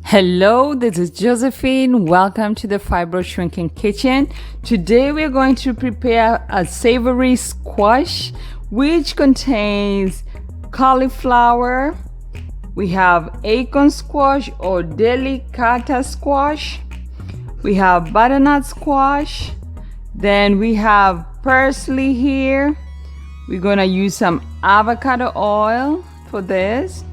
Hello, this is Josephine. Welcome to the Fibroid Shrinking Kitchen. Today we're going to prepare a savory squash which contains cauliflower. We have acorn squash or delicata squash. We have butternut squash. Then we have parsley here. We're going to use some avocado oil for this.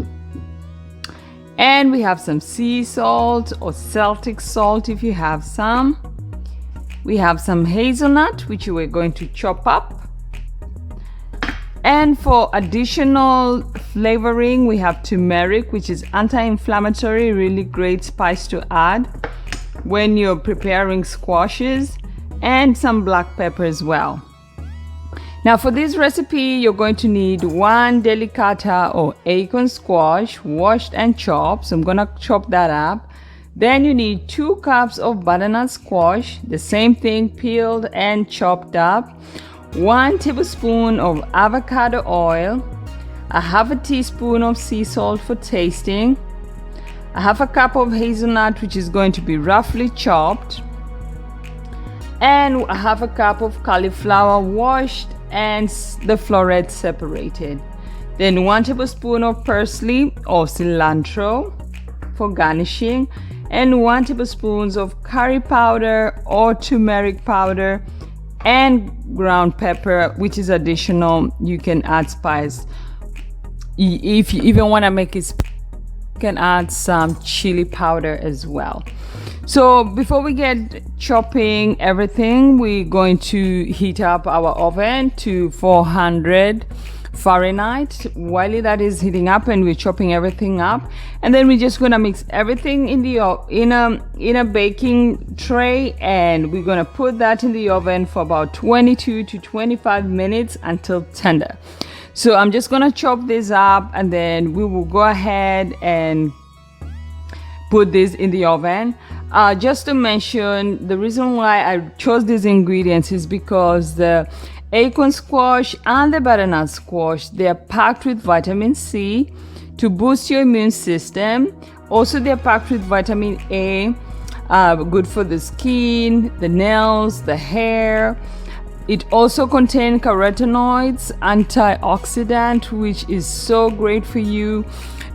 And we have some sea salt or Celtic salt if you have some. We have some hazelnut, which we're going to chop up. And for additional flavoring, we have turmeric, which is anti-inflammatory, really great spice to add when you're preparing squashes, and some black pepper as well. Now for this recipe, you're going to need one delicata or acorn squash, washed and chopped. So I'm gonna chop that up. Then you need 2 cups of butternut squash, the same thing, peeled and chopped up. 1 tablespoon of avocado oil, a half a teaspoon of sea salt for tasting, a half a cup of hazelnut, which is going to be roughly chopped, and a half a cup of cauliflower washed and the florets separated. Then 1 tablespoon of parsley or cilantro for garnishing, and 1 tablespoon of curry powder or turmeric powder, and ground pepper, which is additional. You can add spice if you even want to make it. You can add some chili powder as well. So before we get chopping everything, we're going to heat up our oven to 400 Fahrenheit. While that is heating up and we're chopping everything up, and then we're just gonna mix everything in the in a baking tray, and we're gonna put that in the oven for about 22 to 25 minutes until tender. So I'm just gonna chop this up, and then we will go ahead and put this in the oven. Just to mention, the reason why I chose these ingredients is because the acorn squash and the butternut squash, they are packed with vitamin C to boost your immune system. Also, they are packed with vitamin A, good for the skin, the nails, the hair. It also contains carotenoids, antioxidant, which is so great for you.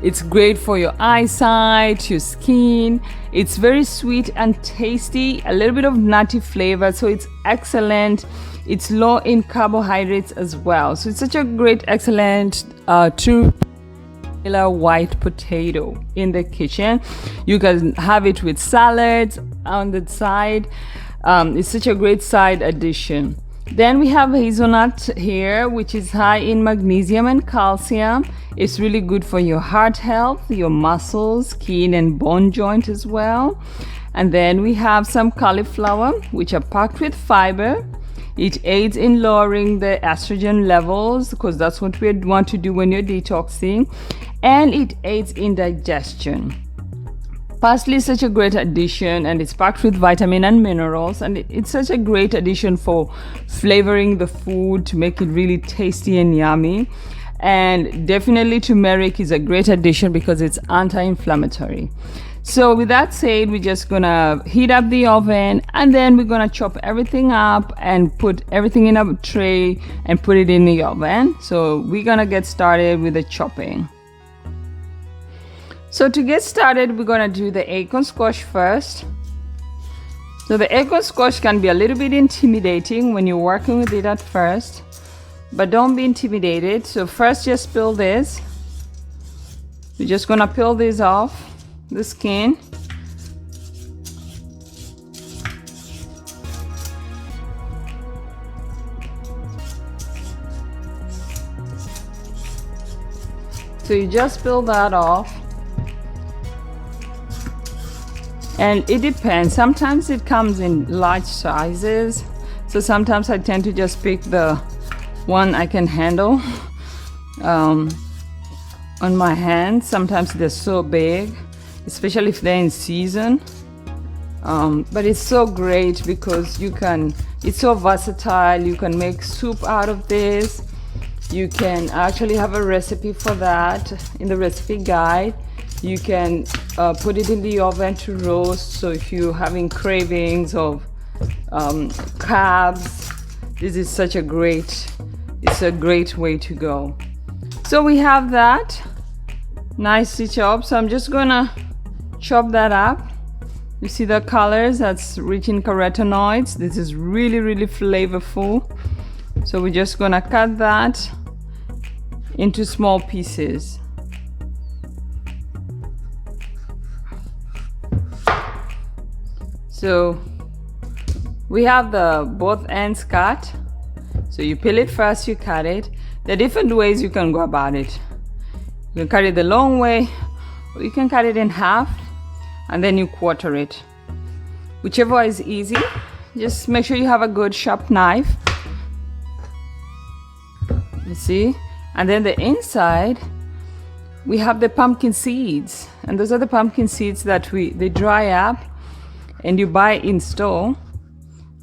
It's great for your eyesight, your skin. It's very sweet and tasty, a little bit of nutty flavor, so it's excellent. It's low in carbohydrates as well. So it's such a great, excellent true white potato in the kitchen. You can have it with salads on the side. It's such a great side addition. Then we have hazelnut here, which is high in magnesium and calcium. It's really good for your heart health, your muscles, skin, and bone joint as well. And then we have some cauliflower, which are packed with fiber. It aids in lowering the estrogen levels, because that's what we want to do when you're detoxing. And it aids in digestion. Parsley is such a great addition, and it's packed with vitamin and minerals, and it's such a great addition for flavoring the food to make it really tasty and yummy. And definitely turmeric is a great addition because it's anti-inflammatory. So with that said, we're just gonna heat up the oven, and then we're gonna chop everything up and put everything in a tray and put it in the oven. So we're gonna get started with the chopping. So to get started, we're gonna do the acorn squash first. So the acorn squash can be a little bit intimidating when you're working with it at first, but don't be intimidated. So first, just peel this. We're just gonna peel this off the skin. So you just peel that off. And it depends. Sometimes it comes in large sizes. So sometimes I tend to just pick the one I can handle on my hands. Sometimes they're so big, especially if they're in season. But it's so great because it's so versatile. You can make soup out of this. You can actually have a recipe for that in the recipe guide. You can put it in the oven to roast. So if you're having cravings of carbs, this is such a great, it's a great way to go. So we have that nicely chopped. So I'm just gonna chop that up. You see the colors, that's rich in carotenoids. This is really, really flavorful. So we're just gonna cut that into small pieces. So we have the both ends cut. So you peel it first, you cut it. There are different ways you can go about it. You can cut it the long way, or you can cut it in half and then you quarter it. Whichever is easy. Just make sure you have a good sharp knife. You see? And then the inside, we have the pumpkin seeds. And those are the pumpkin seeds that they dry up and you buy in store.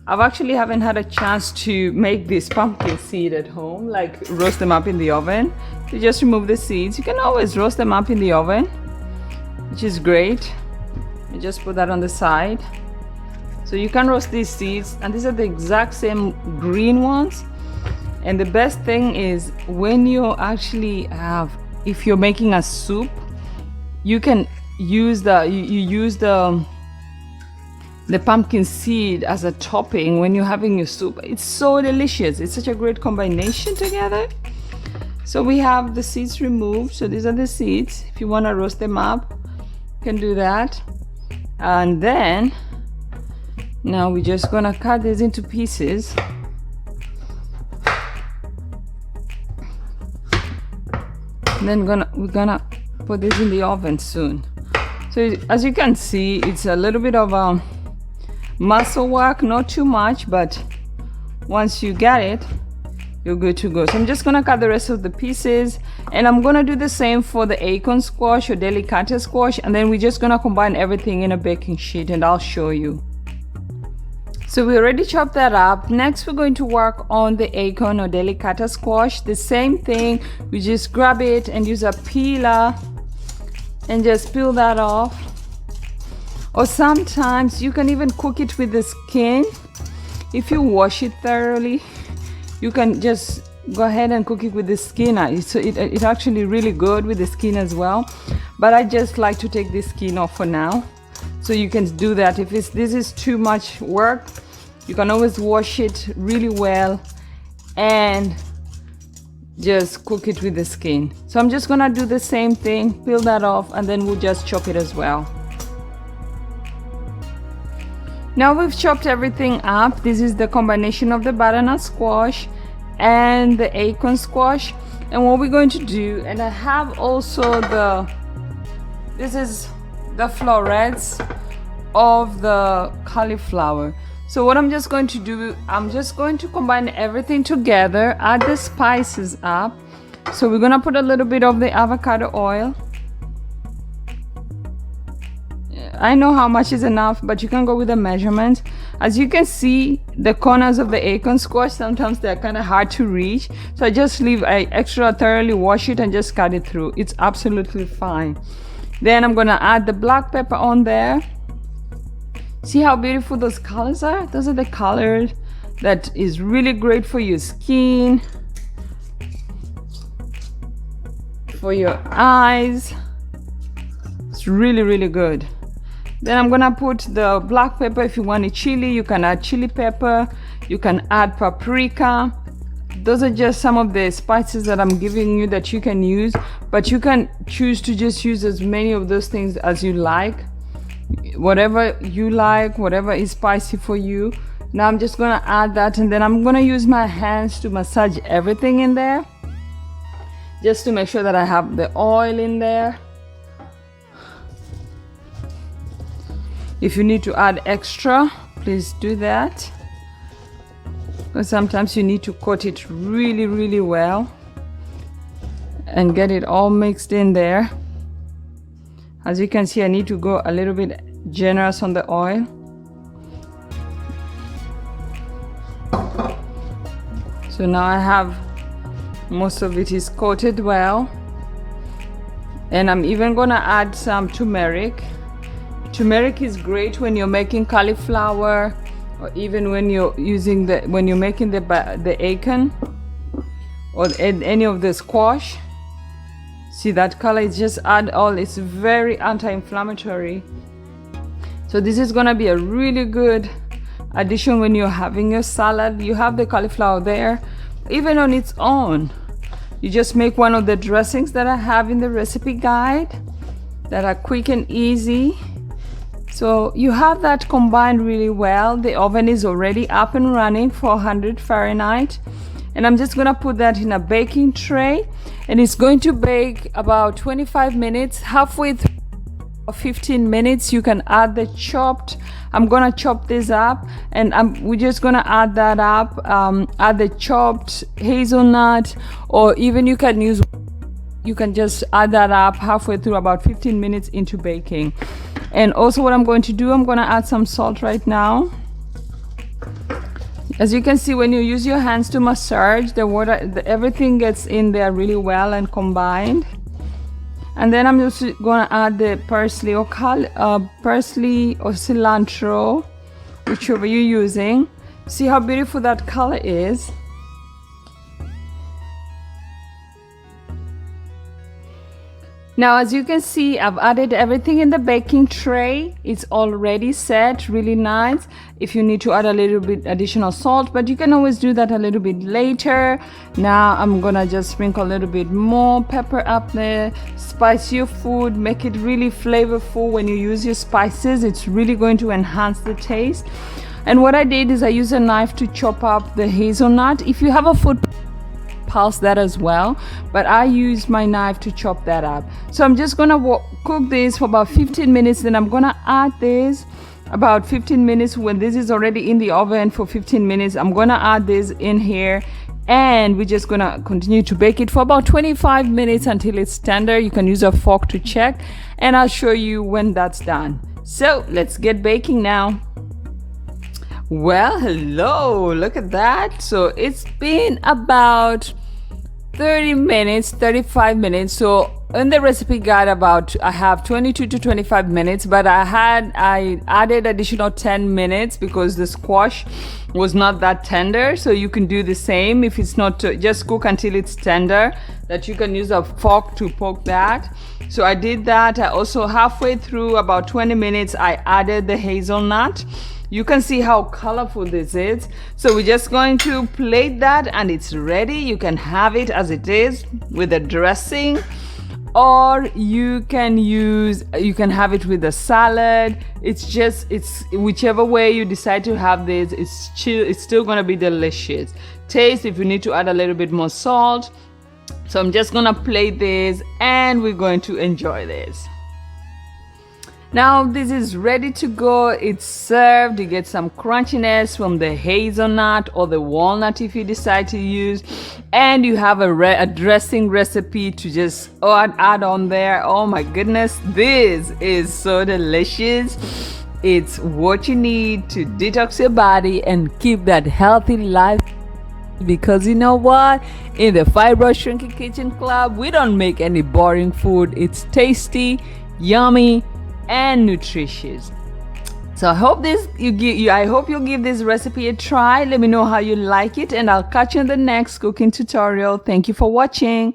I've actually haven't had a chance to make this pumpkin seed at home, like roast them up in the oven. You just remove the seeds. You can always roast them up in the oven, which is great. You just put that on the side. So you can roast these seeds, and these are the exact same green ones. And the best thing is when you actually have, if you're making a soup, you can use the pumpkin seed as a topping when you're having your soup. It's so delicious. It's such a great combination together. So we have the seeds removed. So these are the seeds. If you want to roast them up, you can do that. And then now we're just gonna cut this into pieces. And then we're gonna put this in the oven soon. So as you can see, it's a little bit of muscle work, not too much, but once you get it, you're good to go. So I'm just gonna cut the rest of the pieces, and I'm gonna do the same for the acorn squash or delicata squash, and then we're just gonna combine everything in a baking sheet and I'll show you. So we already chopped that up. Next we're going to work on the acorn or delicata squash. The same thing, we just grab it and use a peeler and just peel that off. Or sometimes you can even cook it with the skin. If you wash it thoroughly, you can just go ahead and cook it with the skin. So it's actually really good with the skin as well. But I just like to take the skin off for now. So you can do that. If this is too much work, you can always wash it really well and just cook it with the skin. So I'm just gonna do the same thing, peel that off, and then we'll just chop it as well. Now we've chopped everything up. This is the combination of the butternut squash and the acorn squash. And what we're going to do, and I have also this is the florets of the cauliflower. So what I'm just going to do, I'm just going to combine everything together, add the spices up. So we're gonna put a little bit of the avocado oil. I know how much is enough, but you can go with the measurements. As you can see, the corners of the acorn squash, sometimes they're kind of hard to reach. So I just extra thoroughly wash it and just cut it through. It's absolutely fine. Then I'm gonna add the black pepper on there. See how beautiful those colors are? Those are the colors that is really great for your skin, for your eyes. It's really, really good. Then I'm gonna put the black pepper. If you want a chili, you can add chili pepper. You can add paprika. Those are just some of the spices that I'm giving you that you can use, but you can choose to just use as many of those things as you like. Whatever you like, whatever is spicy for you. Now I'm just gonna add that, and then I'm gonna use my hands to massage everything in there, just to make sure that I have the oil in there. If you need to add extra, please do that, because sometimes you need to coat it really, really well and get it all mixed in there. As you can see, I need to go a little bit generous on the oil. So now I have most of it is coated well. And I'm even gonna add some turmeric. Turmeric is great when you're making cauliflower, or even when you're making the acorn or any of the squash. See that color? It's just add all. It's very anti-inflammatory. So this is gonna be a really good addition when you're having your salad. You have the cauliflower there, even on its own. You just make one of the dressings that I have in the recipe guide that are quick and easy. So you have that combined really well. The oven is already up and running, 400 Fahrenheit. And I'm just gonna put that in a baking tray, and it's going to bake about 25 minutes. Halfway through 15 minutes, you can add the chopped. I'm gonna chop this up, and we're just gonna add that up. Add the chopped hazelnut, or even you can just add that up halfway through, about 15 minutes into baking. And also what I'm going to do, I'm gonna add some salt right now. As you can see, when you use your hands to massage the water, everything gets in there really well and combined. And then I'm just gonna add the parsley or cilantro, whichever you're using. See how beautiful that color is. Now, as you can see, I've added everything in the baking tray. It's already set, really nice. If you need to add a little bit additional salt, but you can always do that a little bit later. Now I'm gonna just sprinkle a little bit more pepper up there. Spice your food, make it really flavorful. When you use your spices, it's really going to enhance the taste. And what I did is I used a knife to chop up the hazelnut. If you have a food, pulse that as well, but I use my knife to chop that up. So I'm just gonna cook this for about 15 minutes. Then I'm gonna add this about 15 minutes. When this is already in the oven for 15 minutes, I'm gonna add this in here, and we're just gonna continue to bake it for about 25 minutes until it's tender. You can use a fork to check, and I'll show you when that's done. So let's get baking now. Well, hello, look at that. So it's been about 30 minutes, 35 minutes. So in the recipe guide, I have 22 to 25 minutes, but I added additional 10 minutes because the squash was not that tender. So you can do the same. If it's not, just cook until it's tender, that you can use a fork to poke that. So I did that. I also, halfway through about 20 minutes, I added the hazelnut. You can see how colorful this is. So we're just going to plate that, and it's ready. You can have it as it is with a dressing, or you can have it with a salad. It's whichever way you decide to have this. It's still gonna be delicious. Taste if you need to add a little bit more salt. So I'm just gonna plate this, and we're going to enjoy this. Now this is ready to go. It's served. You get some crunchiness from the hazelnut or the walnut if you decide to use, and you have a dressing recipe to just add on there. Oh my goodness, this is so delicious. It's what you need to detox your body and keep that healthy life. Because you know what? In the Fibroid Shrinking Kitchen Club, we don't make any boring food. It's tasty, yummy, and nutritious. So I hope you'll give this recipe a try. Let me know how you like it, and I'll catch you in the next cooking tutorial. Thank you for watching.